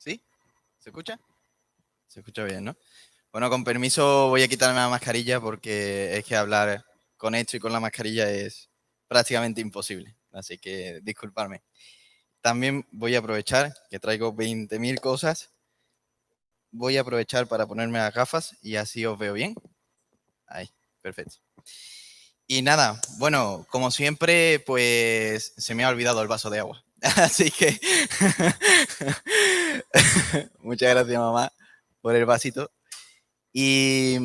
¿Sí? ¿Se escucha? Se escucha bien, ¿no? Bueno, con permiso voy a quitarme la mascarilla porque es que hablar con esto y con la mascarilla es prácticamente imposible. Así que disculparme. También voy a aprovechar que traigo 20.000 cosas. Voy a aprovechar para ponerme las gafas y así os veo bien. Ahí, perfecto. Y nada, bueno, como siempre, pues se me ha olvidado el vaso de agua. Así que muchas gracias, mamá, por el vasito. Y,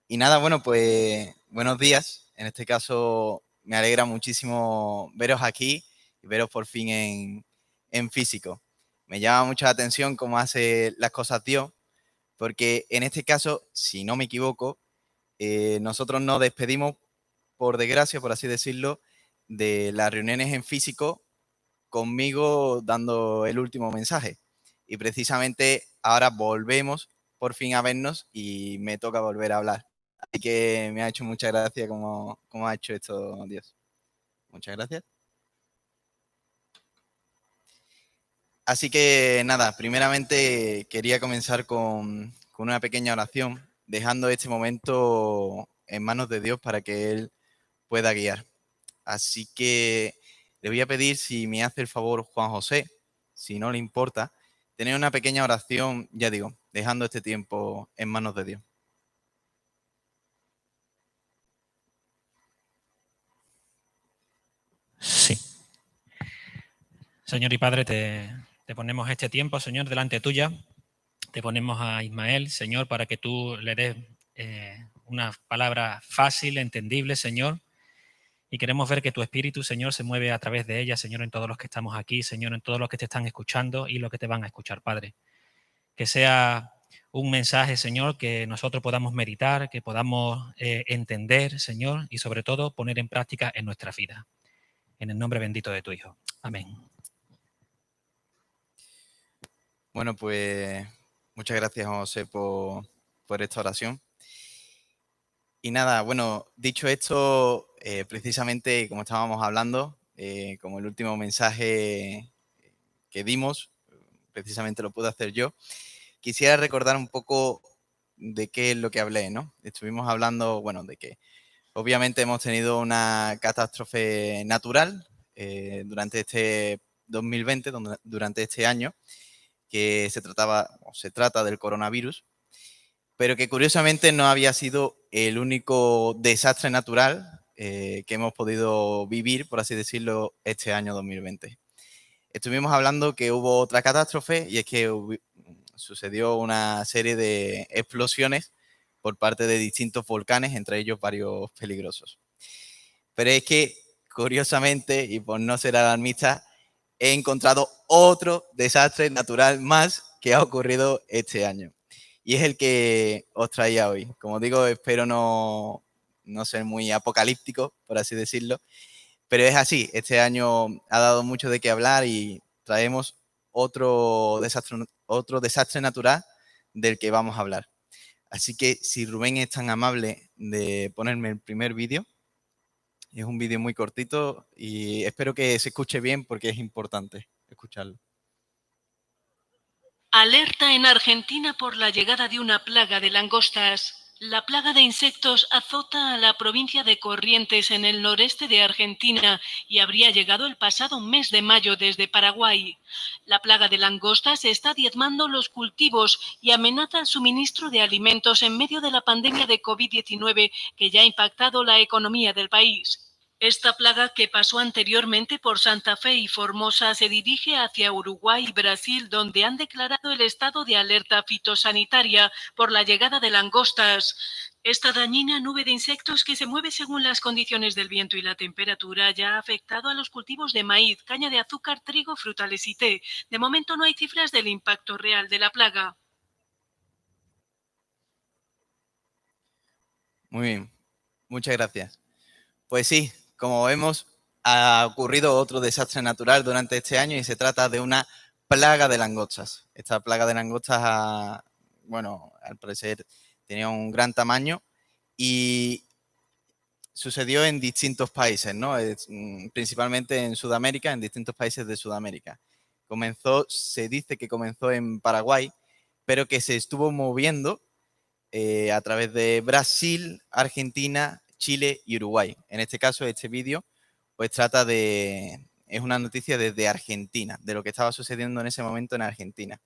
y nada, bueno, pues buenos días. En este caso me alegra muchísimo veros aquí y veros por fin en físico. Me llama mucho la atención cómo hace las cosas Dios, porque en este caso, si no me equivoco, nosotros nos despedimos, por desgracia, por así decirlo, de las reuniones en físico conmigo dando el último mensaje. Y precisamente ahora volvemos por fin a vernos y me toca volver a hablar. Así que me ha hecho mucha gracia cómo ha hecho esto Dios. Muchas gracias. Así que nada, primeramente quería comenzar con una pequeña oración, dejando este momento en manos de Dios para que Él pueda guiar. Así que le voy a pedir si me hace el favor Juan José, si no le importa, tener una pequeña oración, ya digo, dejando este tiempo en manos de Dios. Sí. Señor y Padre, te ponemos este tiempo, Señor, delante tuya. Te ponemos a Ismael, Señor, para que tú le des una palabra fácil, entendible, Señor. Y queremos ver que tu Espíritu, Señor, se mueve a través de ella, Señor, en todos los que estamos aquí, Señor, en todos los que te están escuchando y los que te van a escuchar, Padre. Que sea un mensaje, Señor, que nosotros podamos meditar, que podamos entender, Señor, y sobre todo poner en práctica en nuestra vida. En el nombre bendito de tu Hijo. Amén. Bueno, pues muchas gracias, José, por esta oración. Y nada, bueno, dicho esto, precisamente como estábamos hablando, como el último mensaje que dimos, precisamente lo pude hacer yo, quisiera recordar un poco de qué es lo que hablé, ¿no? Estuvimos hablando, bueno, de que obviamente hemos tenido una catástrofe natural durante este 2020, durante este año, que se trataba o se trata del coronavirus, pero que curiosamente no había sido el único desastre natural que hemos podido vivir, por así decirlo, este año 2020. Estuvimos hablando que hubo otra catástrofe y es que sucedió una serie de explosiones por parte de distintos volcanes, entre ellos varios peligrosos. Pero es que, curiosamente, y por no ser alarmista, he encontrado otro desastre natural más que ha ocurrido este año. Y es el que os traía hoy. Como digo, espero no ser muy apocalíptico, por así decirlo, pero es así. Este año ha dado mucho de qué hablar y traemos otro desastre natural del que vamos a hablar. Así que si Rubén es tan amable de ponerme el primer vídeo, es un vídeo muy cortito y espero que se escuche bien porque es importante escucharlo. Alerta en Argentina por la llegada de una plaga de langostas. La plaga de insectos azota a la provincia de Corrientes en el noreste de Argentina y habría llegado el pasado mes de mayo desde Paraguay. La plaga de langostas está diezmando los cultivos y amenaza el suministro de alimentos en medio de la pandemia de COVID-19 que ya ha impactado la economía del país. Esta plaga, que pasó anteriormente por Santa Fe y Formosa, se dirige hacia Uruguay y Brasil, donde han declarado el estado de alerta fitosanitaria por la llegada de langostas. Esta dañina nube de insectos que se mueve según las condiciones del viento y la temperatura ya ha afectado a los cultivos de maíz, caña de azúcar, trigo, frutales y té. De momento no hay cifras del impacto real de la plaga. Muy bien, muchas gracias. Pues sí, como vemos, ha ocurrido otro desastre natural durante este año y se trata de una plaga de langostas. Esta plaga de langostas, bueno, al parecer tenía un gran tamaño y sucedió en distintos países, ¿no? Principalmente en Sudamérica, en distintos países de Sudamérica. Se dice que comenzó en Paraguay, pero que se estuvo moviendo a través de Brasil, Argentina, Chile y Uruguay. En este caso, este vídeo pues es una noticia desde Argentina, de lo que estaba sucediendo en ese momento en Argentina.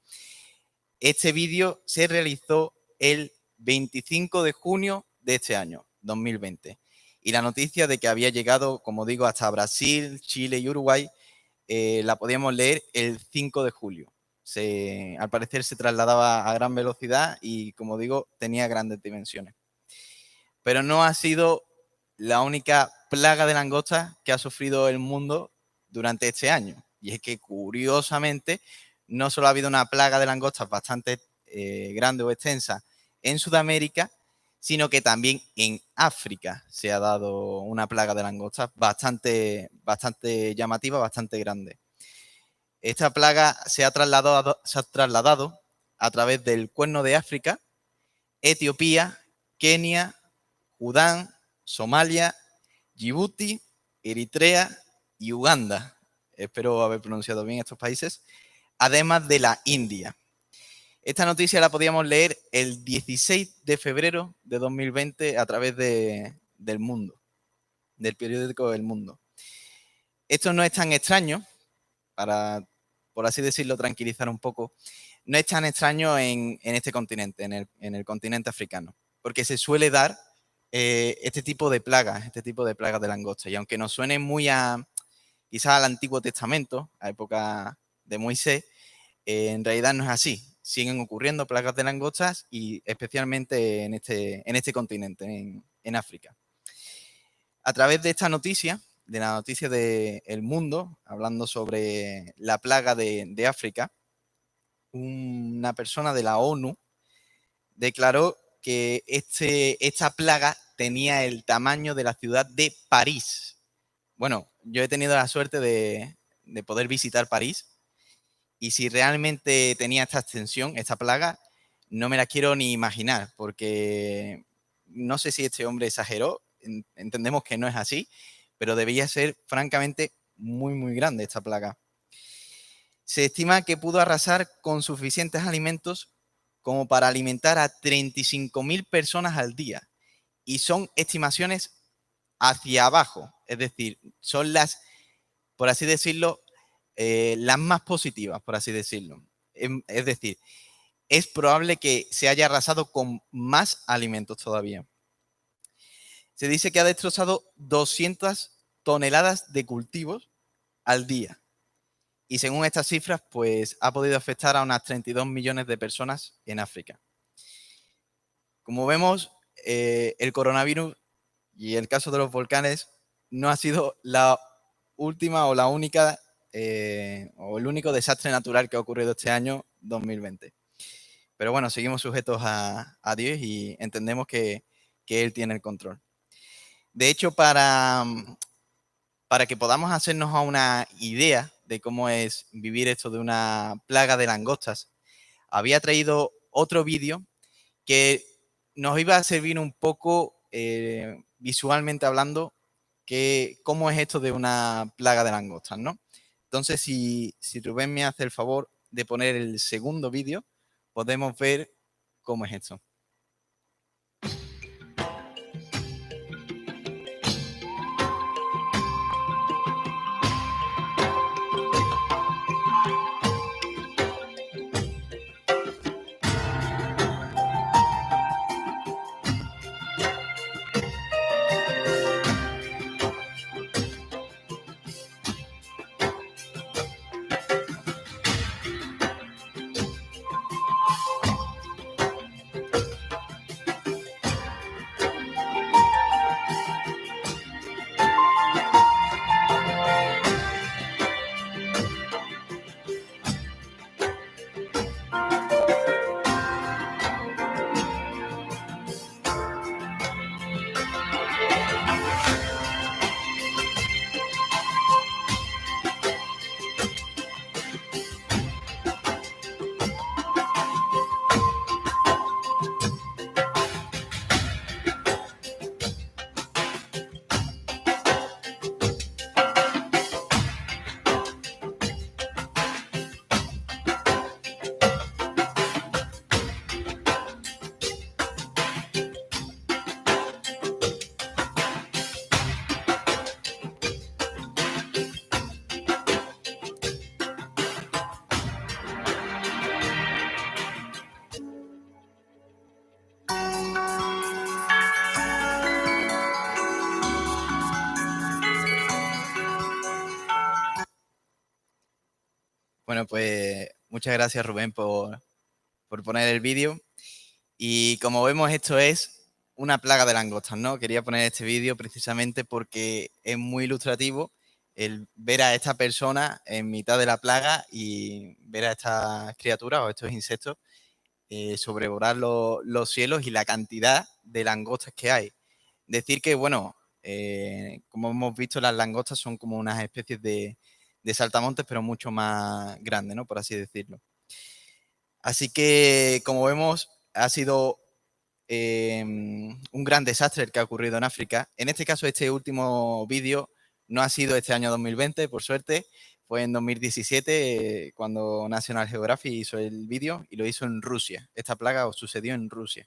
Este vídeo se realizó el 25 de junio de este año, 2020. Y la noticia de que había llegado, como digo, hasta Brasil, Chile y Uruguay, la podíamos leer el 5 de julio. Al parecer se trasladaba a gran velocidad y, como digo, tenía grandes dimensiones. Pero no ha sido la única plaga de langostas que ha sufrido el mundo durante este año. Y es que, curiosamente, no solo ha habido una plaga de langostas bastante grande o extensa en Sudamérica, sino que también en África se ha dado una plaga de langostas bastante llamativa, bastante grande. Esta plaga se ha trasladado a través del Cuerno de África, Etiopía, Kenia, Sudán, Somalia, Djibouti, Eritrea y Uganda. Espero haber pronunciado bien estos países, además de la India. Esta noticia la podíamos leer el 16 de febrero de 2020 a través del Mundo, del periódico El Mundo. Esto no es tan extraño, para, por así decirlo, tranquilizar un poco, no es tan extraño en este continente, en el continente africano, porque se suele dar este tipo de plagas de langosta. Y aunque nos suene muy quizás al Antiguo Testamento, a época de Moisés, en realidad no es así. Siguen ocurriendo plagas de langostas y especialmente en este continente, en África. A través de esta noticia, de la noticia de El Mundo, hablando sobre la plaga de África, una persona de la ONU declaró que esta plaga tenía el tamaño de la ciudad de París. Bueno, yo he tenido la suerte de poder visitar París y si realmente tenía esta extensión, esta plaga, no me la quiero ni imaginar porque no sé si este hombre exageró, entendemos que no es así, pero debía ser francamente muy, muy grande esta plaga. Se estima que pudo arrasar con suficientes alimentos como para alimentar a 35.000 personas al día. Y son estimaciones hacia abajo, es decir, son las, por así decirlo, las más positivas, por así decirlo. Es decir, es probable que se haya arrasado con más alimentos todavía. Se dice que ha destrozado 200 toneladas de cultivos al día. Y según estas cifras, pues ha podido afectar a unas 32 millones de personas en África. Como vemos, el coronavirus y el caso de los volcanes no ha sido la última o la única o el único desastre natural que ha ocurrido este año 2020. Pero bueno, seguimos sujetos a Dios y entendemos que Él tiene el control. De hecho, para que podamos hacernos a una idea de cómo es vivir esto de una plaga de langostas, había traído otro vídeo que nos iba a servir un poco visualmente hablando cómo es esto de una plaga de langostas, ¿no? Entonces, si Rubén me hace el favor de poner el segundo vídeo, podemos ver cómo es esto. Bueno, pues muchas gracias, Rubén, por poner el vídeo. Y como vemos, esto es una plaga de langostas, ¿no? Quería poner este vídeo precisamente porque es muy ilustrativo el ver a esta persona en mitad de la plaga y ver a estas criaturas o estos insectos sobrevolar los cielos y la cantidad de langostas que hay. Decir que, bueno, como hemos visto, las langostas son como unas especies de saltamontes, pero mucho más grandes, ¿no? Por así decirlo. Así que, como vemos, ha sido un gran desastre el que ha ocurrido en África. En este caso, este último vídeo no ha sido este año 2020, por suerte. Fue en 2017 cuando National Geographic hizo el vídeo y lo hizo en Rusia. Esta plaga sucedió en Rusia.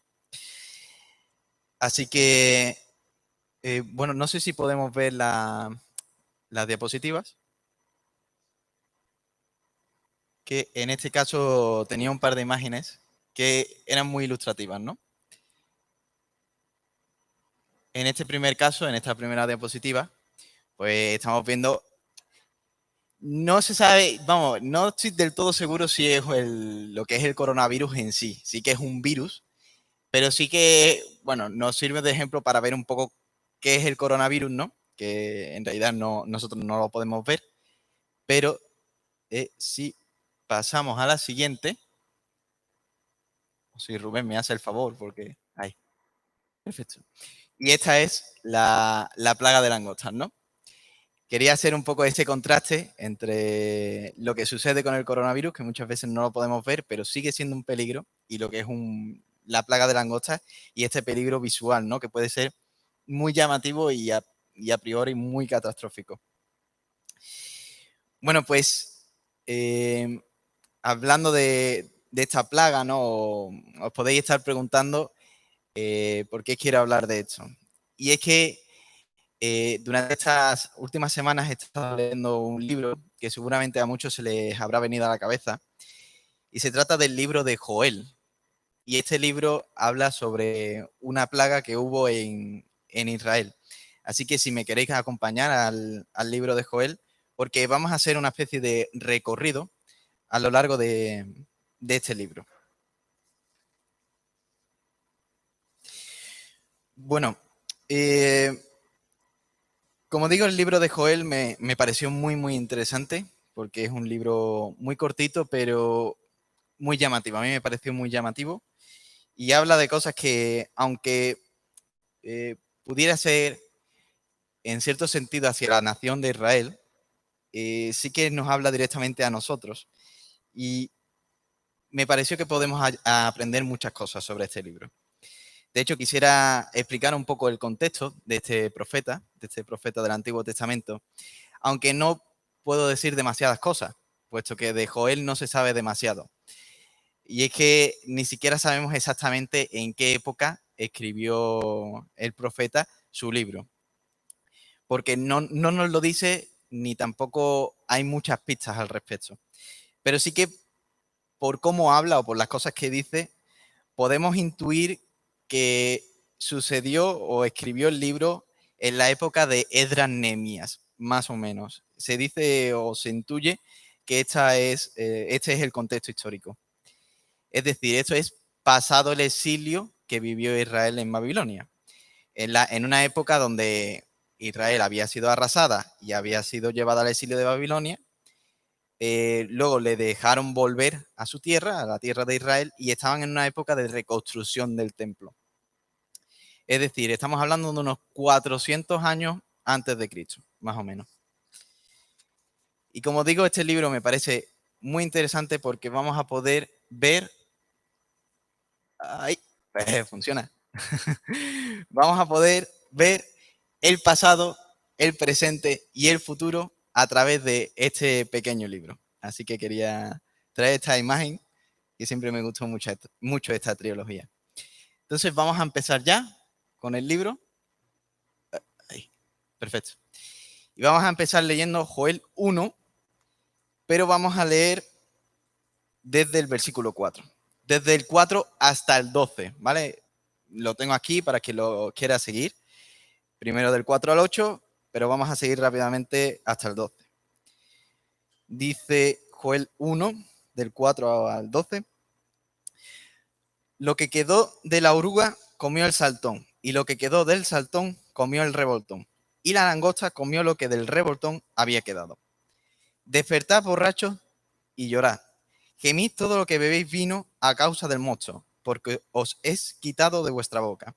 Así que, bueno, no sé si podemos ver las diapositivas. Que en este caso tenía un par de imágenes que eran muy ilustrativas, ¿no? En este primer caso, en esta primera diapositiva, pues estamos viendo, no se sabe, vamos, no estoy del todo seguro si es lo que es el coronavirus en sí, sí que es un virus, pero sí que, bueno, nos sirve de ejemplo para ver un poco qué es el coronavirus, ¿no? Que en realidad nosotros no lo podemos ver, pero si pasamos a la siguiente, si Rubén me hace el favor, porque ahí, perfecto. Y esta es la plaga de langostas, ¿no? Quería hacer un poco ese contraste entre lo que sucede con el coronavirus, que muchas veces no lo podemos ver, pero sigue siendo un peligro, y lo que es la plaga de langostas y este peligro visual, ¿no? Que puede ser muy llamativo y a priori muy catastrófico. Bueno, pues hablando de esta plaga, ¿no? Os podéis estar preguntando por qué quiero hablar de esto. Y es que durante estas últimas semanas he estado leyendo un libro que seguramente a muchos se les habrá venido a la cabeza y se trata del libro de Joel. Y este libro habla sobre una plaga que hubo en Israel. Así que si me queréis acompañar al libro de Joel, porque vamos a hacer una especie de recorrido a lo largo de este libro. Bueno, como digo, el libro de Joel me pareció muy, muy interesante porque es un libro muy cortito, pero muy llamativo. A mí me pareció muy llamativo y habla de cosas que, aunque pudiera ser en cierto sentido hacia la nación de Israel, sí que nos habla directamente a nosotros. Y me pareció que podemos aprender muchas cosas sobre este libro. De hecho, quisiera explicar un poco el contexto de este profeta del Antiguo Testamento, aunque no puedo decir demasiadas cosas, puesto que de Joel no se sabe demasiado. Y es que ni siquiera sabemos exactamente en qué época escribió el profeta su libro, porque no nos lo dice ni tampoco hay muchas pistas al respecto. Pero sí que por cómo habla o por las cosas que dice, podemos intuir que sucedió o escribió el libro en la época de Esdras Nehemías, más o menos. Se dice o se intuye que este es el contexto histórico. Es decir, esto es pasado el exilio que vivió Israel en Babilonia. En una época donde Israel había sido arrasada y había sido llevada al exilio de Babilonia, luego le dejaron volver a su tierra, a la tierra de Israel, y estaban en una época de reconstrucción del templo. Es decir, estamos hablando de unos 400 años antes de Cristo, más o menos. Y como digo, este libro me parece muy interesante porque vamos a poder ver... ¡Ay! Funciona. Vamos a poder ver el pasado, el presente y el futuro a través de este pequeño libro. Así que quería traer esta imagen que siempre me gustó mucho esta trilogía. Entonces vamos a empezar ya con el libro. Ahí, perfecto. Y vamos a empezar leyendo Joel 1, pero vamos a leer desde el versículo 4. Desde el 4 hasta el 12, ¿vale? Lo tengo aquí para quien lo quiera seguir. Primero del 4 al 8, pero vamos a seguir rápidamente hasta el 12. Dice Joel 1, del 4 al 12. Lo que quedó de la oruga comió el saltón, y lo que quedó del saltón comió el revoltón, y la langosta comió lo que del revoltón había quedado. Despertad, borrachos, y llorad. Gemid todo lo que bebéis vino a causa del mosto, porque os es quitado de vuestra boca.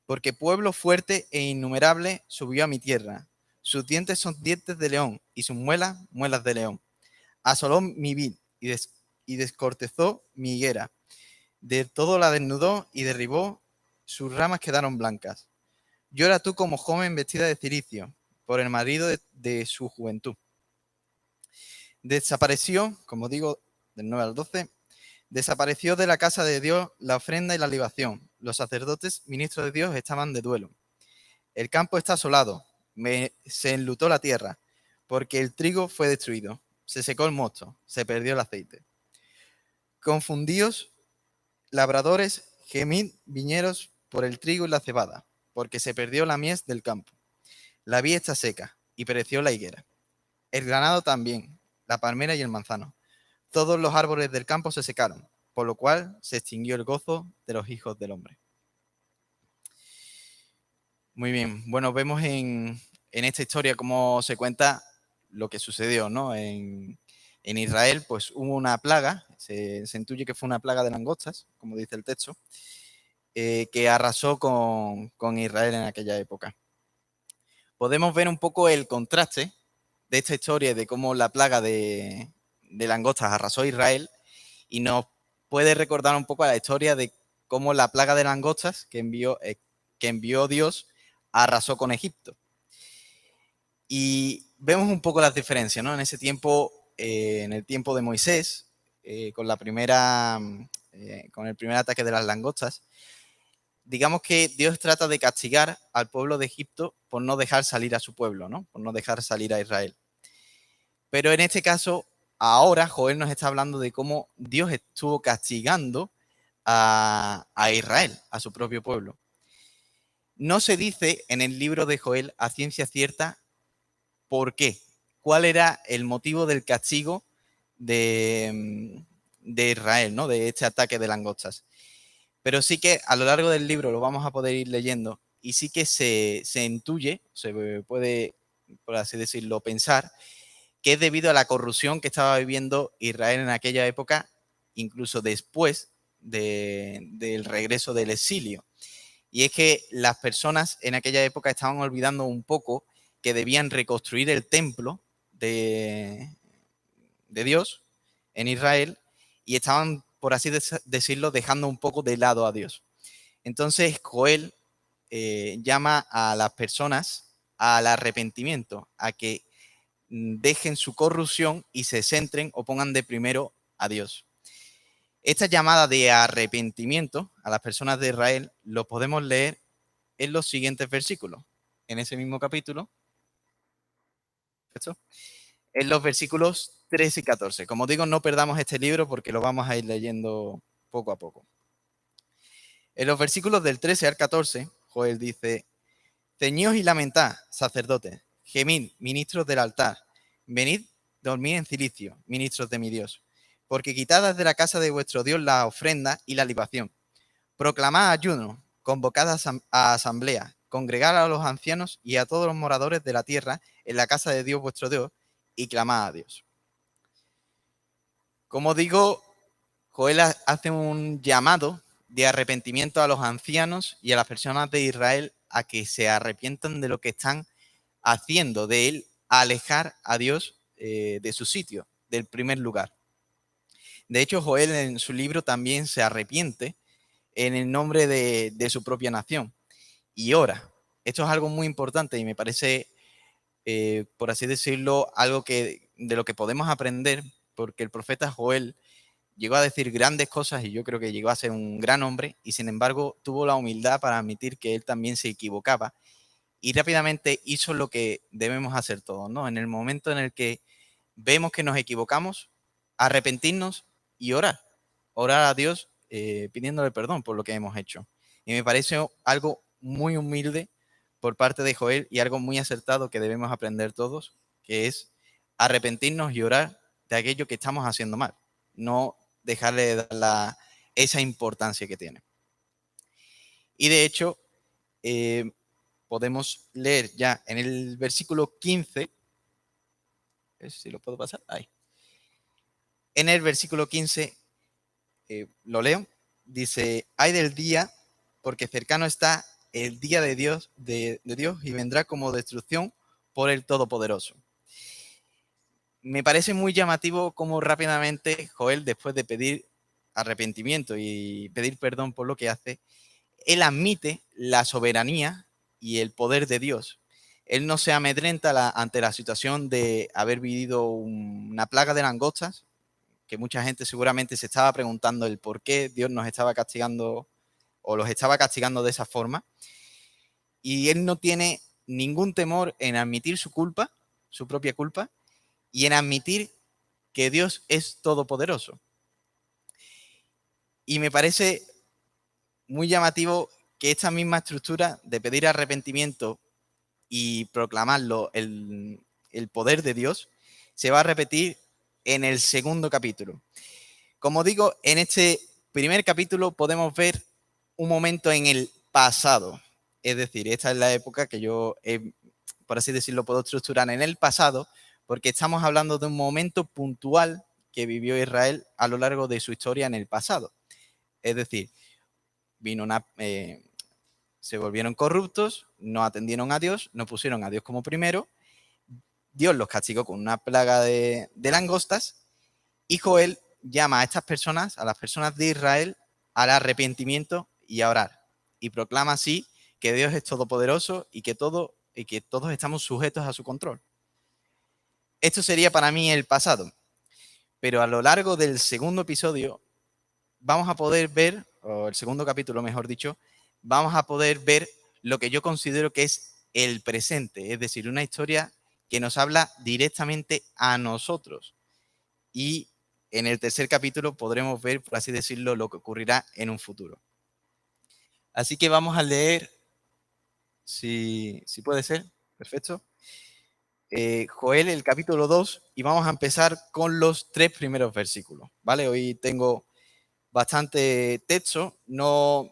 Porque pueblo fuerte e innumerable subió a mi tierra. Sus dientes son dientes de león, y sus muelas, muelas de león. Asoló mi vid y descortezó mi higuera. De todo la desnudó y derribó, sus ramas quedaron blancas. Llora tú como joven vestida de cilicio, por el marido de su juventud. Desapareció, como digo, del 9 al 12, desapareció de la casa de Dios la ofrenda y la libación. Los sacerdotes, ministros de Dios, estaban de duelo. El campo está asolado, se enlutó la tierra, porque el trigo fue destruido. Se secó el mosto, se perdió el aceite. Confundíos, labradores, gemid, viñeros, por el trigo y la cebada, porque se perdió la mies del campo. La vid está seca, y pereció la higuera. El granado también, la palmera y el manzano. Todos los árboles del campo se secaron, por lo cual se extinguió el gozo de los hijos del hombre. Muy bien, bueno, vemos en esta historia cómo se cuenta lo que sucedió, ¿no? En Israel, pues hubo una plaga, se intuye que fue una plaga de langostas, como dice el texto, que arrasó con Israel en aquella época. Podemos ver un poco el contraste de esta historia de cómo la plaga de langostas arrasó a Israel, y nos puede recordar un poco a la historia de cómo la plaga de langostas que envió Dios arrasó con Egipto. Y vemos un poco las diferencias, ¿no? En ese tiempo, en el tiempo de Moisés, con el primer ataque de las langostas, digamos que Dios trata de castigar al pueblo de Egipto por no dejar salir a su pueblo, ¿no? Por no dejar salir a Israel. Pero en este caso, ahora Joel nos está hablando de cómo Dios estuvo castigando a Israel, a su propio pueblo. No se dice en el libro de Joel a ciencia cierta por qué, cuál era el motivo del castigo de Israel, ¿no? De este ataque de langostas. Pero sí que a lo largo del libro lo vamos a poder ir leyendo, y sí que se intuye, se puede, por así decirlo, pensar que es debido a la corrupción que estaba viviendo Israel en aquella época, incluso después del regreso del exilio. Y es que las personas en aquella época estaban olvidando un poco que debían reconstruir el templo de Dios en Israel, y estaban, por así decirlo, dejando un poco de lado a Dios. Entonces Joel llama a las personas al arrepentimiento, a que dejen su corrupción y se centren o pongan de primero a Dios. Esta llamada de arrepentimiento a las personas de Israel lo podemos leer en los siguientes versículos, en ese mismo capítulo, ¿esto? En los versículos 13 y 14. Como digo, no perdamos este libro porque lo vamos a ir leyendo poco a poco. En los versículos del 13 al 14, Joel dice: ceñíos y lamentad, sacerdotes, gemid, ministros del altar, venid, dormid en cilicio, ministros de mi Dios, porque quitadas de la casa de vuestro Dios la ofrenda y la libación. Proclamad ayuno, convocad a asamblea, congregad a los ancianos y a todos los moradores de la tierra en la casa de Dios vuestro Dios, y clamad a Dios. Como digo, Joel hace un llamado de arrepentimiento a los ancianos y a las personas de Israel a que se arrepientan de lo que están haciendo, de él alejar a Dios de su sitio, del primer lugar. De hecho, Joel en su libro también se arrepiente en el nombre de su propia nación y ora. Esto es algo muy importante y me parece, por así decirlo, algo de lo que podemos aprender, porque el profeta Joel llegó a decir grandes cosas y yo creo que llegó a ser un gran hombre, y sin embargo tuvo la humildad para admitir que él también se equivocaba y rápidamente hizo lo que debemos hacer todos, ¿no? En el momento en el que vemos que nos equivocamos, arrepentirnos y orar a Dios pidiéndole perdón por lo que hemos hecho. Y me parece algo muy humilde por parte de Joel y algo muy acertado que debemos aprender todos, que es arrepentirnos y orar de aquello que estamos haciendo mal, no dejarle de dar esa importancia que tiene. Y de hecho, podemos leer ya en el versículo 15, a ver si lo puedo pasar, ahí. En el versículo 15, lo leo, dice, ay del día, porque cercano está el día de Dios, de Dios, y vendrá como destrucción por el Todopoderoso. Me parece muy llamativo cómo rápidamente Joel, después de pedir arrepentimiento y pedir perdón por lo que hace, él admite la soberanía y el poder de Dios. Él no se amedrenta ante la situación de haber vivido una plaga de langostas, que mucha gente seguramente se estaba preguntando el por qué Dios nos estaba castigando o los estaba castigando de esa forma. Y él no tiene ningún temor en admitir su culpa, su propia culpa, y en admitir que Dios es todopoderoso. Y me parece muy llamativo que esta misma estructura de pedir arrepentimiento y proclamarlo el poder de Dios se va a repetir en el segundo capítulo. Como digo, en este primer capítulo podemos ver un momento en el pasado. Es decir, esta es la época que yo, por así decirlo, puedo estructurar en el pasado, porque estamos hablando de un momento puntual que vivió Israel a lo largo de su historia en el pasado. Es decir, se volvieron corruptos, no atendieron a Dios, no pusieron a Dios como primero, Dios los castigó con una plaga de langostas y Joel llama a estas personas, a las personas de Israel, al arrepentimiento y a orar. Y proclama así que Dios es todopoderoso y que todos estamos sujetos a su control. Esto sería para mí el pasado. Pero a lo largo del segundo episodio vamos a poder ver, o el segundo capítulo mejor dicho, vamos a poder ver lo que yo considero que es el presente, es decir, una historia que nos habla directamente a nosotros. Y en el tercer capítulo podremos ver, por así decirlo, lo que ocurrirá en un futuro. Así que vamos a leer, si puede ser, perfecto, Joel, el capítulo 2, y vamos a empezar con los 3 primeros versículos, ¿vale? Hoy tengo bastante texto, no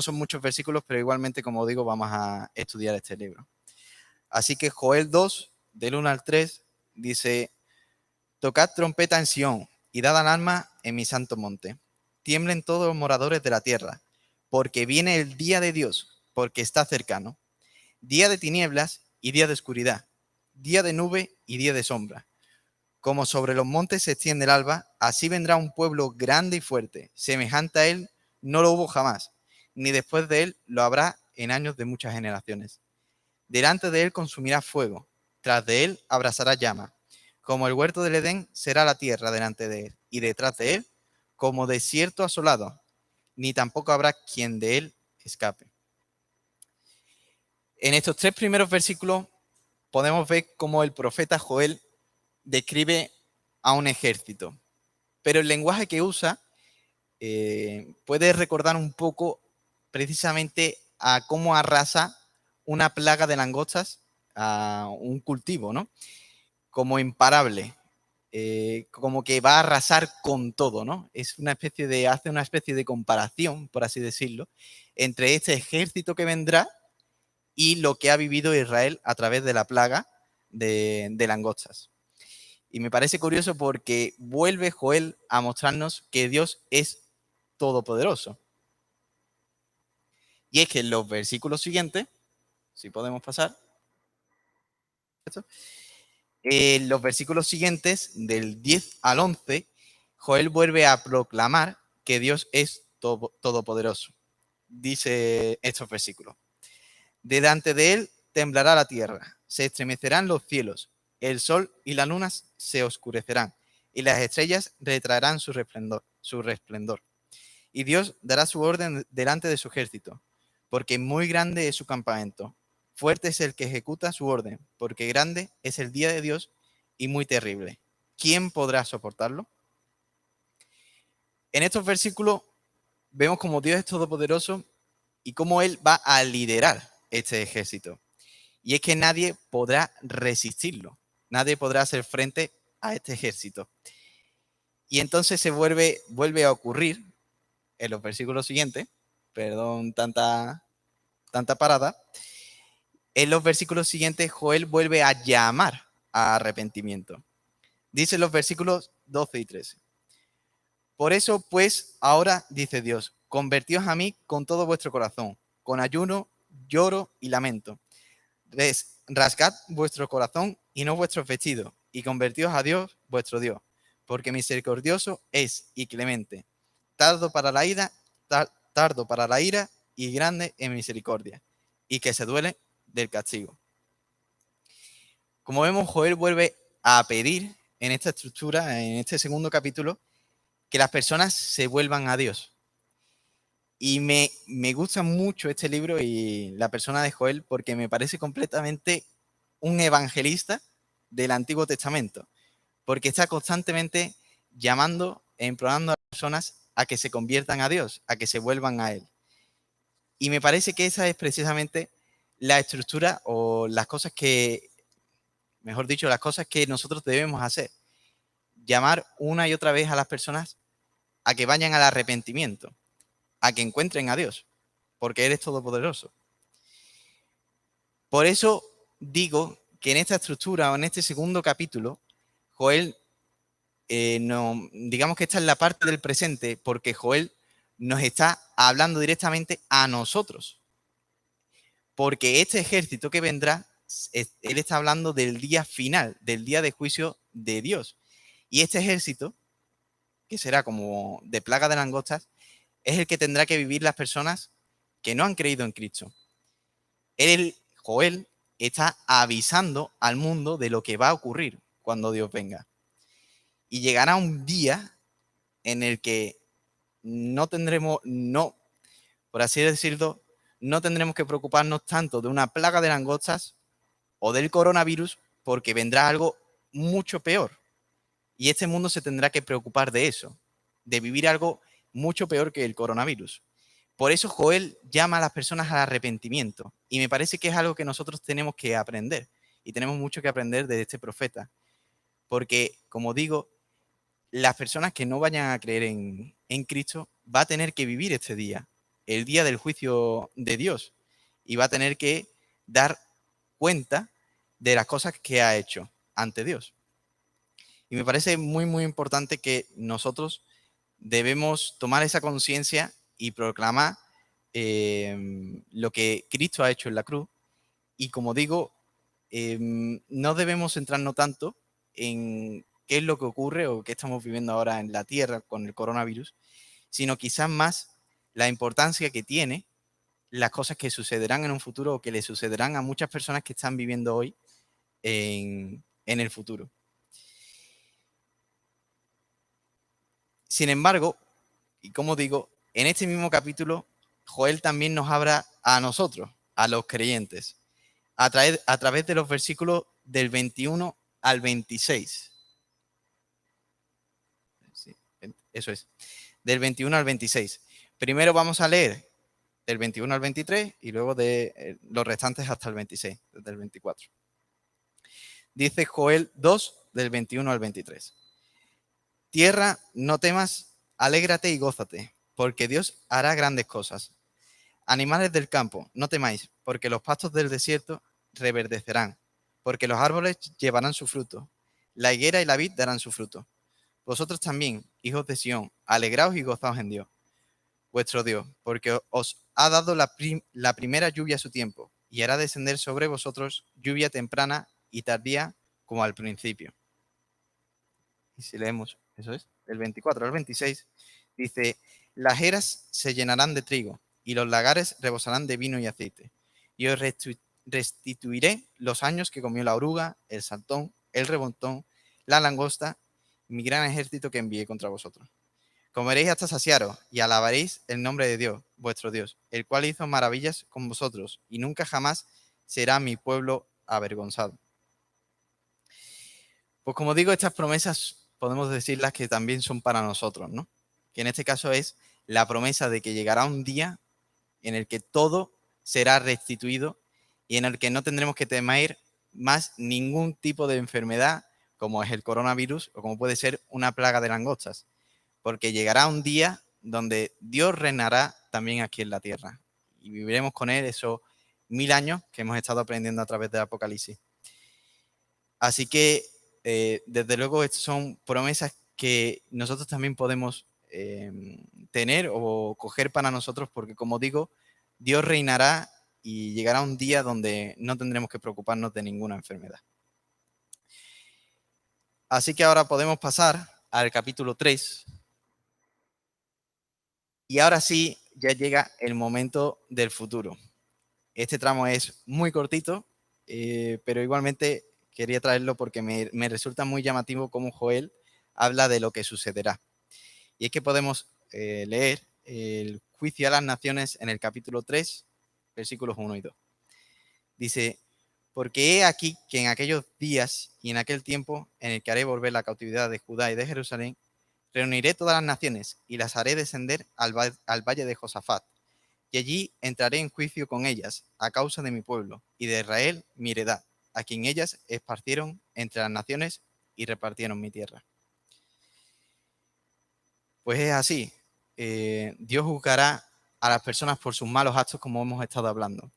son muchos versículos, pero igualmente, como digo, vamos a estudiar este libro. Así que Joel 2, del 1 al 3, dice, tocad trompeta en Sión y dad alarma en mi santo monte. Tiemblen todos los moradores de la tierra, porque viene el día de Dios, porque está cercano. Día de tinieblas y día de oscuridad, día de nube y día de sombra. Como sobre los montes se extiende el alba, así vendrá un pueblo grande y fuerte. Semejante a él no lo hubo jamás, ni después de él lo habrá en años de muchas generaciones. Delante de él consumirá fuego, tras de él abrasará llama. Como el huerto del Edén será la tierra delante de él, y detrás de él, como desierto asolado, ni tampoco habrá quien de él escape. En estos 3 primeros versículos podemos ver cómo el profeta Joel describe a un ejército, pero el lenguaje que usa puede recordar un poco precisamente a cómo arrasa una plaga de langostas a un cultivo, ¿no? Como imparable, como que va a arrasar con todo, ¿no? Hace una especie de comparación, por así decirlo, entre este ejército que vendrá y lo que ha vivido Israel a través de la plaga de langostas. Y me parece curioso porque vuelve Joel a mostrarnos que Dios es todopoderoso. Y es que en los versículos siguientes, si podemos pasar, en los versículos siguientes, del 10 al 11, Joel vuelve a proclamar que Dios es todopoderoso. Dice estos versículos. Delante de él temblará la tierra, se estremecerán los cielos, el sol y la luna se oscurecerán, y las estrellas retraerán su resplendor. Y Dios dará su orden delante de su ejército, porque muy grande es su campamento. Fuerte es el que ejecuta su orden, porque grande es el día de Dios y muy terrible. ¿Quién podrá soportarlo? En estos versículos vemos cómo Dios es todopoderoso y cómo Él va a liderar este ejército. Y es que nadie podrá resistirlo. Nadie podrá hacer frente a este ejército. Y entonces vuelve a ocurrir en los versículos siguientes, perdón, tanta parada, en los versículos siguientes Joel vuelve a llamar a arrepentimiento. Dice los versículos 12 y 13. Por eso, pues, ahora, dice Dios, convertíos a mí con todo vuestro corazón, con ayuno, lloro y lamento. Rasgad vuestro corazón y no vuestros vestidos, y convertíos a Dios, vuestro Dios, porque misericordioso es y clemente, tardo para la ira y grande en misericordia, y que se duele del castigo. Como vemos, Joel vuelve a pedir en esta estructura, en este segundo capítulo, que las personas se vuelvan a Dios. Y me gusta mucho este libro y la persona de Joel porque me parece completamente un evangelista del Antiguo Testamento, porque está constantemente llamando e implorando a las personas a que se conviertan a Dios, a que se vuelvan a Él. Y me parece que esa es precisamente la estructura o las cosas que, mejor dicho, las cosas que nosotros debemos hacer. Llamar una y otra vez a las personas a que vayan al arrepentimiento, a que encuentren a Dios, porque Él es todopoderoso. Por eso digo que en esta estructura o en este segundo capítulo, Joel, digamos que esta es la parte del presente, porque Joel nos está hablando directamente a nosotros. Porque este ejército que vendrá, él está hablando del día final, del día de juicio de Dios. Y este ejército, que será como de plaga de langostas, es el que tendrá que vivir las personas que no han creído en Cristo. Joel, está avisando al mundo de lo que va a ocurrir cuando Dios venga. Y llegará un día en el que por así decirlo, no tendremos que preocuparnos tanto de una plaga de langostas o del coronavirus, porque vendrá algo mucho peor. Y este mundo se tendrá que preocupar de eso, de vivir algo mucho peor que el coronavirus. Por eso Joel llama a las personas al arrepentimiento. Y me parece que es algo que nosotros tenemos que aprender. Y tenemos mucho que aprender de este profeta. Porque, como digo, las personas que no vayan a creer en Cristo va a tener que vivir este día, el día del juicio de Dios. Y va a tener que dar cuenta de las cosas que ha hecho ante Dios. Y me parece muy, muy importante que nosotros debemos tomar esa conciencia y proclamar lo que Cristo ha hecho en la cruz. Y como digo, no debemos centrarnos tanto en qué es lo que ocurre o qué estamos viviendo ahora en la Tierra con el coronavirus, sino quizás más la importancia que tiene las cosas que sucederán en un futuro o que le sucederán a muchas personas que están viviendo hoy en el futuro. Sin embargo, y como digo, en este mismo capítulo, Joel también nos habla a nosotros, a los creyentes, a través de los versículos del 21 al 26. Sí, eso es, del 21 al 26. Primero vamos a leer del 21 al 23 y luego de los restantes hasta el 26, desde el 24. Dice Joel 2, del 21 al 23. Tierra, no temas, alégrate y gózate, porque Dios hará grandes cosas. Animales del campo, no temáis, porque los pastos del desierto reverdecerán, porque los árboles llevarán su fruto, la higuera y la vid darán su fruto. Vosotros también, hijos de Sión, alegraos y gozaos en Dios, vuestro Dios, porque os ha dado la primera lluvia a su tiempo, y hará descender sobre vosotros lluvia temprana y tardía como al principio. Y si leemos, eso es, del 24 al 26, dice, las eras se llenarán de trigo y los lagares rebosarán de vino y aceite. Y os restituiré los años que comió la oruga, el saltón, el rebontón, la langosta, mi gran ejército que envié contra vosotros. Comeréis hasta saciaros y alabaréis el nombre de Dios, vuestro Dios, el cual hizo maravillas con vosotros y nunca jamás será mi pueblo avergonzado. Pues como digo, estas promesas podemos decirlas que también son para nosotros, ¿no? Que en este caso es la promesa de que llegará un día en el que todo será restituido y en el que no tendremos que temer más ningún tipo de enfermedad, como es el coronavirus o como puede ser una plaga de langostas, porque llegará un día donde Dios reinará también aquí en la tierra y viviremos con Él esos 1000 años que hemos estado aprendiendo a través del Apocalipsis. Así que, desde luego, estas son promesas que nosotros también podemos tener o coger para nosotros, porque como digo, Dios reinará y llegará un día donde no tendremos que preocuparnos de ninguna enfermedad. Así que ahora podemos pasar al capítulo 3. Y ahora sí, ya llega el momento del futuro. Este tramo es muy cortito, pero igualmente quería traerlo porque me resulta muy llamativo cómo Joel habla de lo que sucederá. Y es que podemos leer el juicio a las naciones en el capítulo 3, versículos 1 y 2. Dice, porque he aquí que en aquellos días y en aquel tiempo en el que haré volver la cautividad de Judá y de Jerusalén, reuniré todas las naciones y las haré descender al valle de Josafat. Y allí entraré en juicio con ellas a causa de mi pueblo y de Israel mi heredad, a quien ellas esparcieron entre las naciones y repartieron mi tierra. Pues es así. Dios juzgará a las personas por sus malos actos, como hemos estado hablando.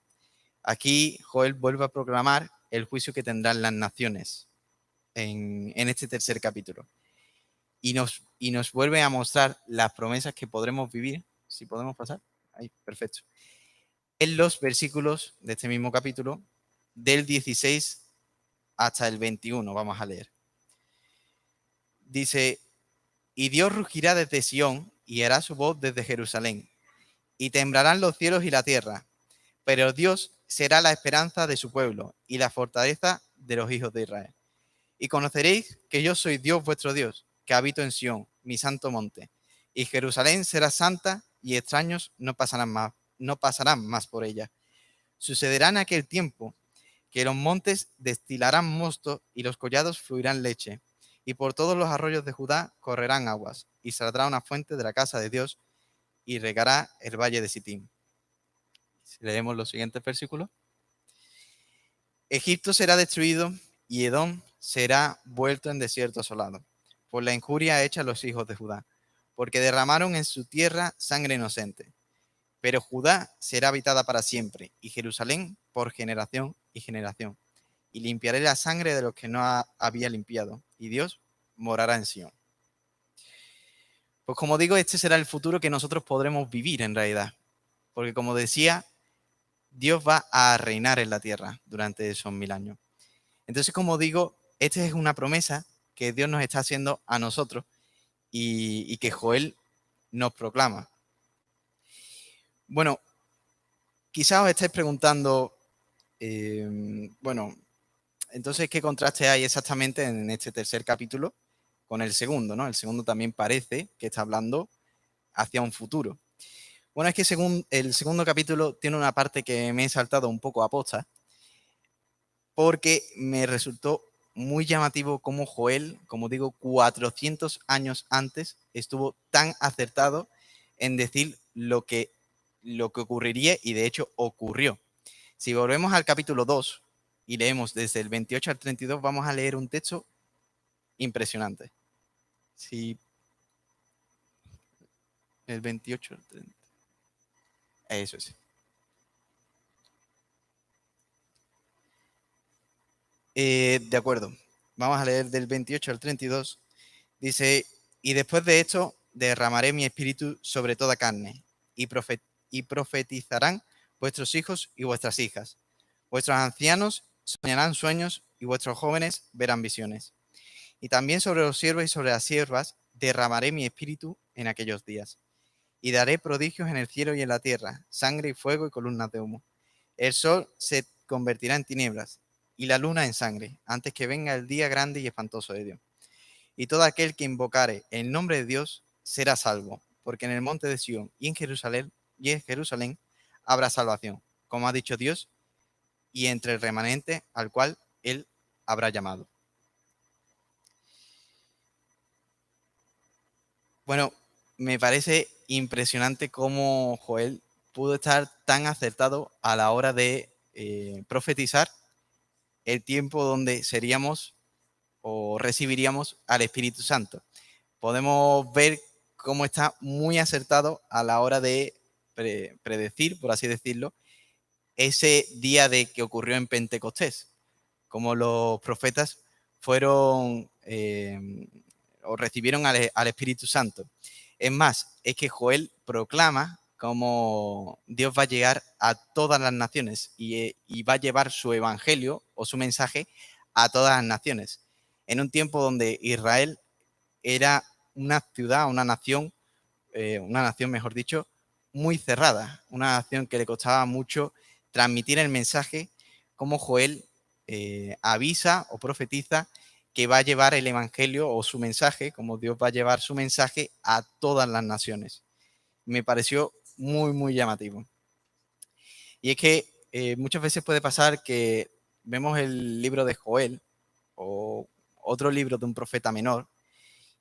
Aquí Joel vuelve a proclamar el juicio que tendrán las naciones en este tercer capítulo. Y nos vuelve a mostrar las promesas que podremos vivir. Si podemos pasar. Ahí, perfecto. En los versículos de este mismo capítulo, del 16 hasta el 21, vamos a leer. Dice, y Dios rugirá desde Sión y hará su voz desde Jerusalén, y temblarán los cielos y la tierra, pero Dios será la esperanza de su pueblo y la fortaleza de los hijos de Israel. Y conoceréis que yo soy Dios vuestro Dios, que habito en Sión, mi santo monte, y Jerusalén será santa y extraños no pasarán más por ella. Sucederá en aquel tiempo que los montes destilarán mosto y los collados fluirán leche, y por todos los arroyos de Judá correrán aguas, y saldrá una fuente de la casa de Dios y regará el valle de Sitín. Si leemos los siguientes versículos. Egipto será destruido y Edom será vuelto en desierto asolado, por la injuria hecha a los hijos de Judá, porque derramaron en su tierra sangre inocente. Pero Judá será habitada para siempre, y Jerusalén por generación y generación. Y limpiaré la sangre de los que no había limpiado, y Dios morará en Sión. Pues como digo, este será el futuro que nosotros podremos vivir en realidad. Porque como decía, Dios va a reinar en la tierra durante esos 1000 años. Entonces, como digo, esta es una promesa que Dios nos está haciendo a nosotros y que Joel nos proclama. Bueno, quizás os estáis preguntando, bueno, entonces, ¿qué contraste hay exactamente en este tercer capítulo con el segundo, ¿no? El segundo también parece que está hablando hacia un futuro. Bueno, es que según el segundo capítulo tiene una parte que me he saltado un poco a posta, porque me resultó muy llamativo cómo Joel, como digo, 400 años antes, estuvo tan acertado en decir lo que ocurriría, y de hecho ocurrió. Si volvemos al capítulo 2 y leemos desde el 28 al 32, vamos a leer un texto impresionante. Sí, el 28 al 30. Eso es. De acuerdo. Vamos a leer del 28 al 32. Dice, y después de esto derramaré mi espíritu sobre toda carne, y profetizarán vuestros hijos y vuestras hijas. Vuestros ancianos soñarán sueños y vuestros jóvenes verán visiones. Y también sobre los siervos y sobre las siervas derramaré mi espíritu en aquellos días. Y daré prodigios en el cielo y en la tierra, sangre y fuego y columnas de humo. El sol se convertirá en tinieblas y la luna en sangre, antes que venga el día grande y espantoso de Dios. Y todo aquel que invocare el nombre de Dios será salvo, porque en el monte de Sión y en Jerusalén habrá salvación, como ha dicho Dios, y entre el remanente al cual él habrá llamado. Bueno, me parece impresionante cómo Joel pudo estar tan acertado a la hora de profetizar el tiempo donde seríamos o recibiríamos al Espíritu Santo. Podemos ver cómo está muy acertado a la hora de predecir, por así decirlo, ese día de que ocurrió en Pentecostés, como los profetas fueron o recibieron al Espíritu Santo. Es más, es que Joel proclama cómo Dios va a llegar a todas las naciones y va a llevar su evangelio o su mensaje a todas las naciones. En un tiempo donde Israel era una ciudad, una nación, mejor dicho, muy cerrada, una nación que le costaba mucho transmitir el mensaje, como Joel avisa o profetiza que va a llevar el evangelio o su mensaje, como Dios va a llevar su mensaje a todas las naciones. Me pareció muy, muy llamativo. Y es que muchas veces puede pasar que vemos el libro de Joel o otro libro de un profeta menor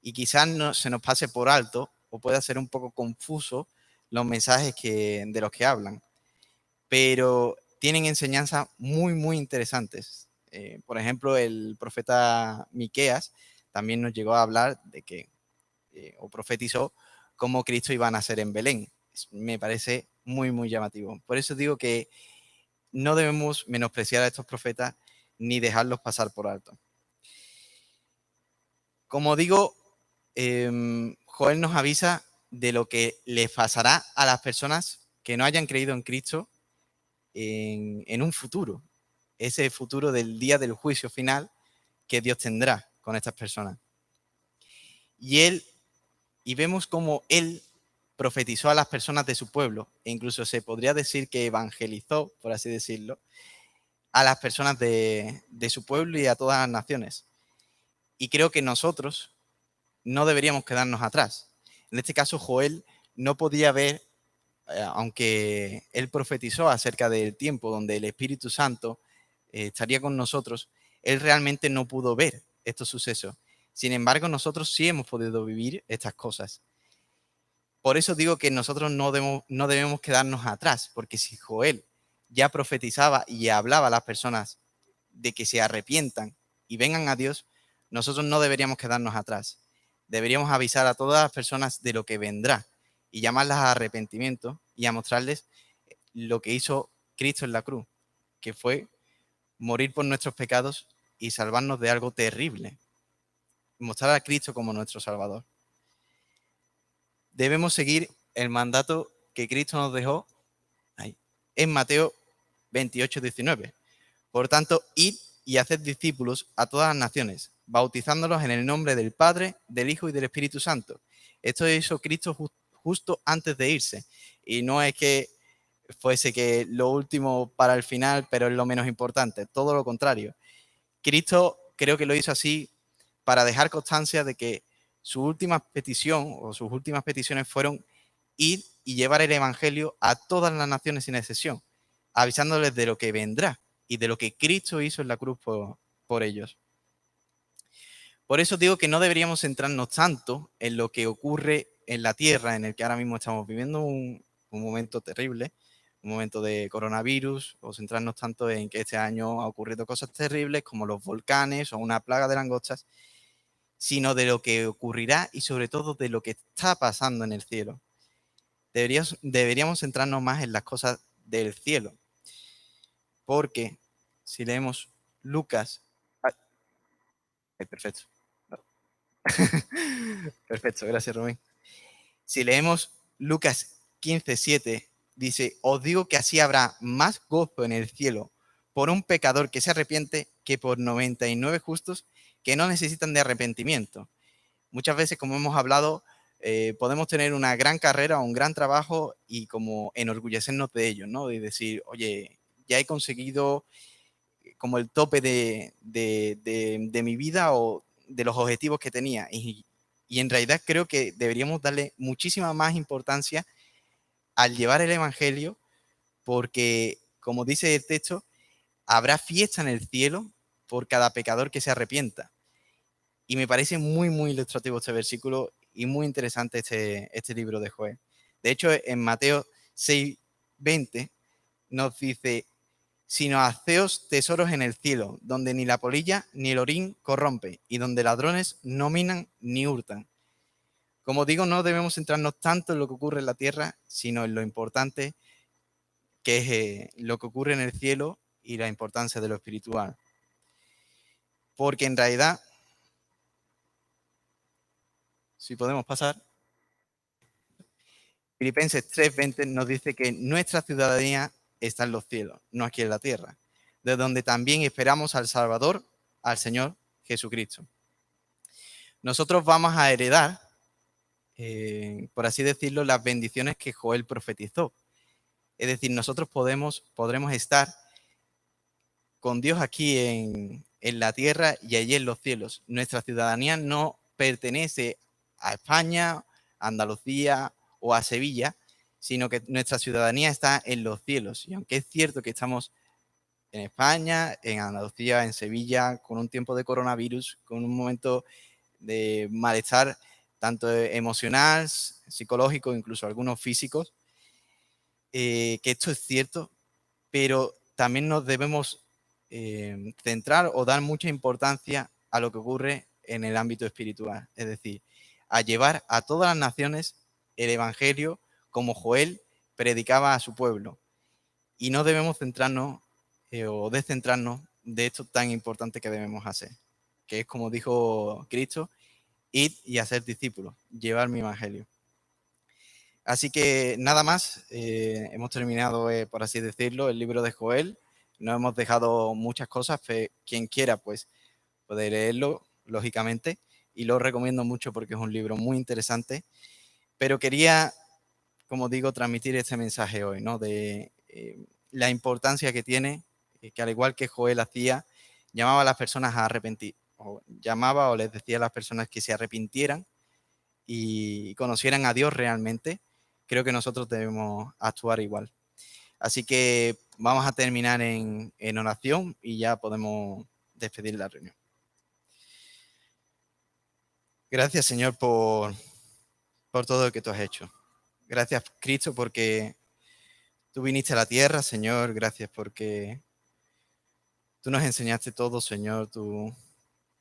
y quizás no, se nos pase por alto o pueda ser un poco confuso los mensajes de los que hablan, pero tienen enseñanzas muy, muy interesantes. Por ejemplo, el profeta Miqueas también nos llegó a hablar de que, o profetizó, cómo Cristo iba a nacer en Belén. Me parece muy, muy llamativo. Por eso digo que no debemos menospreciar a estos profetas ni dejarlos pasar por alto. Como digo, Joel nos avisa de lo que les pasará a las personas que no hayan creído en Cristo en un futuro, ese futuro del día del juicio final que Dios tendrá con estas personas. Y vemos cómo él profetizó a las personas de su pueblo, e incluso se podría decir que evangelizó, por así decirlo, a las personas de su pueblo y a todas las naciones. Y creo que nosotros no deberíamos quedarnos atrás. En este caso, Joel no podía ver, aunque él profetizó acerca del tiempo donde el Espíritu Santo estaría con nosotros, él realmente no pudo ver estos sucesos. Sin embargo, nosotros sí hemos podido vivir estas cosas. Por eso digo que nosotros no debemos quedarnos atrás, porque si Joel ya profetizaba y hablaba a las personas de que se arrepientan y vengan a Dios, nosotros no deberíamos quedarnos atrás. Deberíamos avisar a todas las personas de lo que vendrá y llamarlas a arrepentimiento y a mostrarles lo que hizo Cristo en la cruz, que fue morir por nuestros pecados y salvarnos de algo terrible. Mostrar a Cristo como nuestro Salvador. Debemos seguir el mandato que Cristo nos dejó ahí, en Mateo 28:19. Por tanto, id y haced discípulos a todas las naciones, bautizándolos en el nombre del Padre, del Hijo y del Espíritu Santo. Esto hizo Cristo justo antes de irse. Y no es que fuese que lo último para el final, pero es lo menos importante. Todo lo contrario. Cristo creo que lo hizo así para dejar constancia de que su última petición o sus últimas peticiones fueron ir y llevar el Evangelio a todas las naciones sin excepción, avisándoles de lo que vendrá y de lo que Cristo hizo en la cruz por ellos. Por eso digo que no deberíamos centrarnos tanto en lo que ocurre en la tierra, en el que ahora mismo estamos viviendo un momento terrible, un momento de coronavirus, o centrarnos tanto en que este año ha ocurrido cosas terribles como los volcanes o una plaga de langostas, sino de lo que ocurrirá y sobre todo de lo que está pasando en el cielo. Deberíamos centrarnos más en las cosas del cielo, porque si leemos Lucas... Ay, perfecto. Perfecto, gracias Rubén. Si leemos Lucas 15:7, dice, os digo que así habrá más gozo en el cielo por un pecador que se arrepiente que por 99 justos que no necesitan de arrepentimiento. Muchas veces, como hemos hablado, podemos tener una gran carrera o un gran trabajo y como enorgullecernos de ello, ¿no? Y decir, oye, ya he conseguido como el tope de mi vida o de los objetivos que tenía. Y en realidad creo que deberíamos darle muchísima más importancia al llevar el Evangelio porque, como dice el texto, habrá fiesta en el cielo por cada pecador que se arrepienta. Y me parece muy, muy ilustrativo este versículo y muy interesante este libro de Joel. De hecho, en Mateo 6:20 nos dice, sino haceos tesoros en el cielo, donde ni la polilla ni el orín corrompe, y donde ladrones no minan ni hurtan. Como digo, no debemos centrarnos tanto en lo que ocurre en la tierra, sino en lo importante que es lo que ocurre en el cielo y la importancia de lo espiritual. Porque en realidad, si podemos pasar, Filipenses 3:20 nos dice que nuestra ciudadanía está en los cielos, no aquí en la tierra, de donde también esperamos al Salvador, al Señor Jesucristo. Nosotros vamos a heredar, por así decirlo, las bendiciones que Joel profetizó. Es decir, nosotros podremos estar con Dios aquí en la tierra y allí en los cielos. Nuestra ciudadanía no pertenece a España, a Andalucía o a Sevilla, sino que nuestra ciudadanía está en los cielos. Y aunque es cierto que estamos en España, en Andalucía, en Sevilla, con un tiempo de coronavirus, con un momento de malestar tanto emocional, psicológico, incluso algunos físicos, que esto es cierto, pero también nos debemos centrar o dar mucha importancia a lo que ocurre en el ámbito espiritual, es decir, a llevar a todas las naciones el Evangelio como Joel predicaba a su pueblo. Y no debemos centrarnos o descentrarnos de esto tan importante que debemos hacer, que es como dijo Cristo, id y hacer discípulos, llevar mi Evangelio. Así que nada más, hemos terminado, por así decirlo, el libro de Joel. No hemos dejado muchas cosas, quien quiera pues puede leerlo, lógicamente, y lo recomiendo mucho porque es un libro muy interesante. Pero quería, como digo, transmitir este mensaje hoy, ¿no? De la importancia que tiene, que al igual que Joel hacía, llamaba a las personas a arrepentir, o llamaba o les decía a las personas que se arrepintieran y conocieran a Dios realmente. Creo que nosotros debemos actuar igual. Así que vamos a terminar en oración y ya podemos despedir la reunión. Gracias, Señor, por todo lo que tú has hecho. Gracias, Cristo, porque tú viniste a la tierra, Señor. Gracias porque tú nos enseñaste todo, Señor. Tú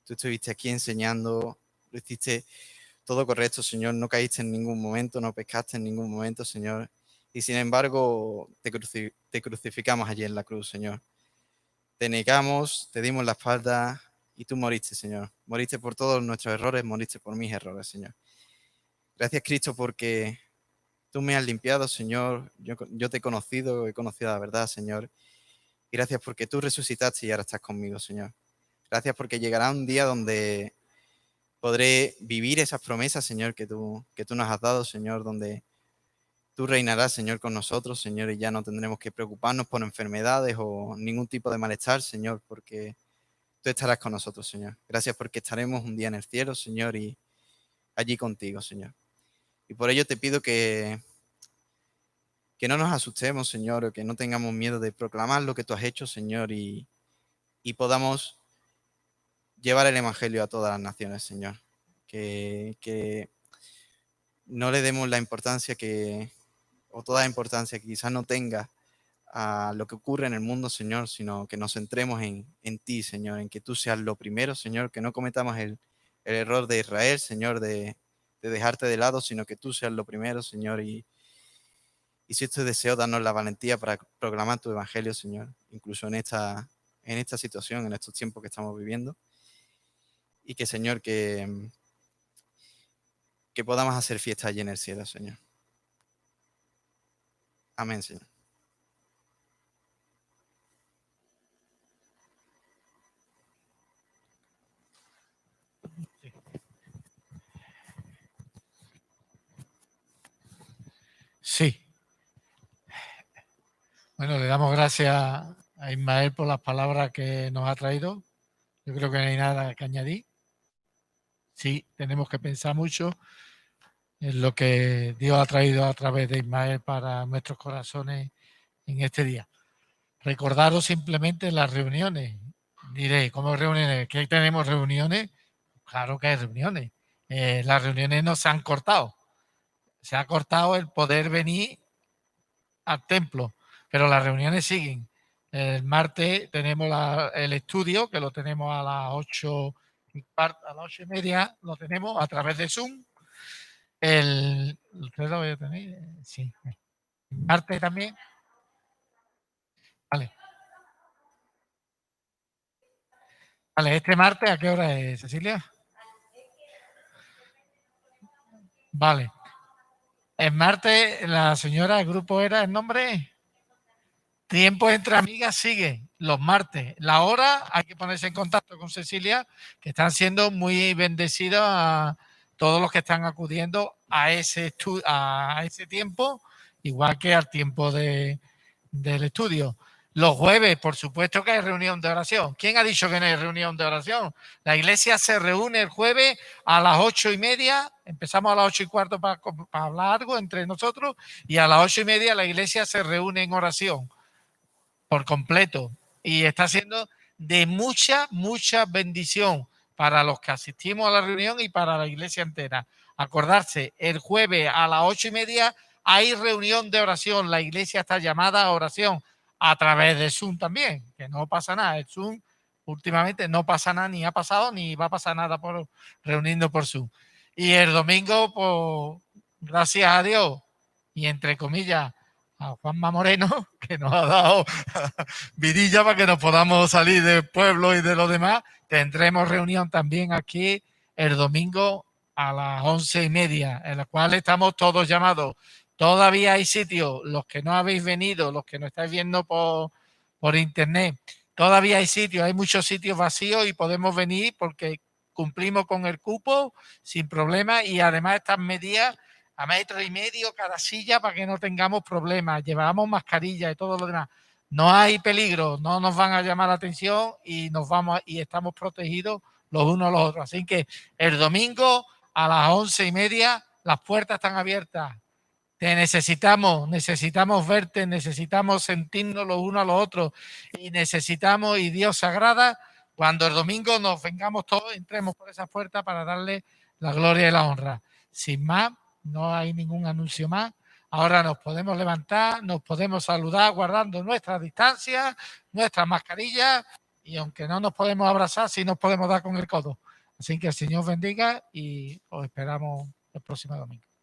estuviste aquí enseñando, lo hiciste todo correcto, Señor. No caíste en ningún momento, no pecaste en ningún momento, Señor. Y sin embargo, te crucificamos allí en la cruz, Señor. Te negamos, te dimos la espalda y tú moriste, Señor. Moriste por todos nuestros errores, moriste por mis errores, Señor. Gracias, Cristo, porque tú me has limpiado, Señor. Yo te he conocido la verdad, Señor. Y gracias porque tú resucitaste y ahora estás conmigo, Señor. Gracias porque llegará un día donde podré vivir esas promesas, Señor, que tú nos has dado, Señor, donde tú reinarás, Señor, con nosotros, Señor, y ya no tendremos que preocuparnos por enfermedades o ningún tipo de malestar, Señor, porque tú estarás con nosotros, Señor. Gracias porque estaremos un día en el cielo, Señor, y allí contigo, Señor. Y por ello te pido que no nos asustemos, Señor, o que no tengamos miedo de proclamar lo que tú has hecho, Señor, y podamos llevar el Evangelio a todas las naciones, Señor. Que no le demos la importancia o toda la importancia que quizás no tenga a lo que ocurre en el mundo, Señor, sino que nos centremos en ti, Señor, en que tú seas lo primero, Señor, que no cometamos el error de Israel, Señor, de dejarte de lado, sino que tú seas lo primero, Señor, y si es tu deseo, danos la valentía para proclamar tu evangelio, Señor, incluso en esta situación, en estos tiempos que estamos viviendo. Y que, Señor, que podamos hacer fiesta allí en el cielo, Señor. Amén, Señor. Sí. Bueno, le damos gracias a Ismael por las palabras que nos ha traído. Yo creo que no hay nada que añadir. Sí, tenemos que pensar mucho en lo que Dios ha traído a través de Ismael para nuestros corazones en este día. Recordaros simplemente las reuniones. Diré, ¿cómo reuniones? ¿Qué tenemos reuniones? Claro que hay reuniones. Las reuniones no se han cortado. Se ha cortado el poder venir al templo, pero las reuniones siguen. El martes tenemos el estudio, que lo tenemos a las 8:15, a las 8:30, lo tenemos a través de Zoom. ¿Ustedes lo voy a tener? Sí. El martes también. Vale. Vale, este martes, ¿a qué hora es, Cecilia? Vale. El martes, la señora, el grupo era, ¿el nombre? Tiempo entre amigas sigue los martes. La hora, hay que ponerse en contacto con Cecilia, que están siendo muy bendecidos a todos los que están acudiendo a ese tiempo, igual que al tiempo del estudio. Los jueves, por supuesto que hay reunión de oración. ¿Quién ha dicho que no hay reunión de oración? La iglesia se reúne el jueves a las 8:30, empezamos a las 8:15 para hablar algo entre nosotros, y a las 8:30 la iglesia se reúne en oración por completo, y está siendo de mucha bendición para los que asistimos a la reunión y para la iglesia entera. Acordarse, el jueves a las 8:30 hay reunión de oración, la iglesia está llamada a oración a través de Zoom también, que no pasa nada. El Zoom últimamente no pasa nada, ni ha pasado ni va a pasar nada por reunirnos por Zoom. Y el domingo, pues gracias a Dios y entre comillas a Juanma Moreno, que nos ha dado vidilla para que nos podamos salir del pueblo y de lo demás, tendremos reunión también aquí el domingo a las 11:30, en la cual estamos todos llamados. Todavía hay sitios, los que no habéis venido, los que nos estáis viendo por internet, todavía hay sitios, hay muchos sitios vacíos y podemos venir porque cumplimos con el cupo sin problema, y además estas medidas a 1,5 metros cada silla para que no tengamos problemas. Llevamos mascarilla y todo lo demás. No hay peligro, no nos van a llamar la atención y nos vamos y estamos protegidos los unos a los otros. Así que el domingo a las 11:30 las puertas están abiertas. Te necesitamos verte, necesitamos sentirnos los unos a los otros y necesitamos, y Dios se agrada cuando el domingo nos vengamos todos, entremos por esa puerta para darle la gloria y la honra. Sin más, no hay ningún anuncio más. Ahora nos podemos levantar, nos podemos saludar guardando nuestra distancia, nuestras mascarillas, y aunque no nos podemos abrazar, sí nos podemos dar con el codo. Así que el Señor bendiga y os esperamos el próximo domingo.